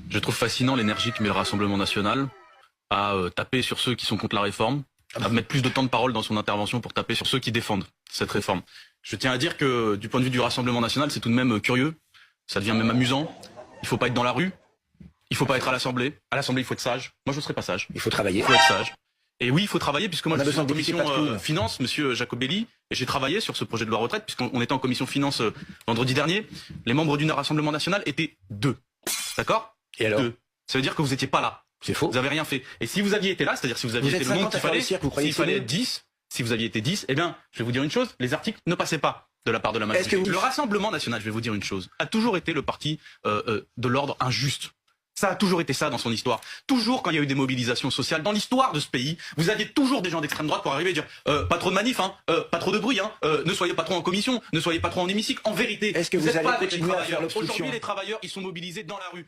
Je trouve fascinant l'énergie que met le Rassemblement national à taper sur ceux qui sont contre la réforme, à mettre plus de temps de parole dans son intervention pour taper sur ceux qui défendent cette réforme. Je tiens à dire que du point de vue du Rassemblement national, c'est tout de même curieux, ça devient même amusant. Il faut pas être dans la rue, il faut pas être à l'Assemblée. À l'Assemblée, il faut être sage. Moi, je ne serai pas sage. Il faut travailler. Il faut être sage. Et oui, il faut travailler, puisque moi, je suis en commission de finance, monsieur Jacobelli, et j'ai travaillé sur ce projet de loi retraite, puisqu'on était en commission finance vendredi dernier. Les membres du Rassemblement national étaient 2. D'accord? Et alors? 2. Ça veut dire que vous étiez pas là. C'est faux. Vous avez rien fait. Et si vous aviez été là, c'est-à-dire si vous aviez été le nombre qu'il fallait, s'il fallait 10, si vous aviez été 10, eh bien, je vais vous dire une chose, les articles ne passaient pas de la part de la majorité. Le Rassemblement national, je vais vous dire une chose, a toujours été le parti de l'ordre injuste. Ça a toujours été ça dans son histoire. Toujours quand il y a eu des mobilisations sociales dans l'histoire de ce pays, vous aviez toujours des gens d'extrême droite pour arriver et dire pas trop de manifs, pas trop de bruit, ne soyez pas trop en commission, ne soyez pas trop en hémicycle. En vérité, est-ce que vous êtes allez pas avec les continuer à faire travailleurs. l'obstruction? Aujourd'hui, les travailleurs, ils sont mobilisés dans la rue.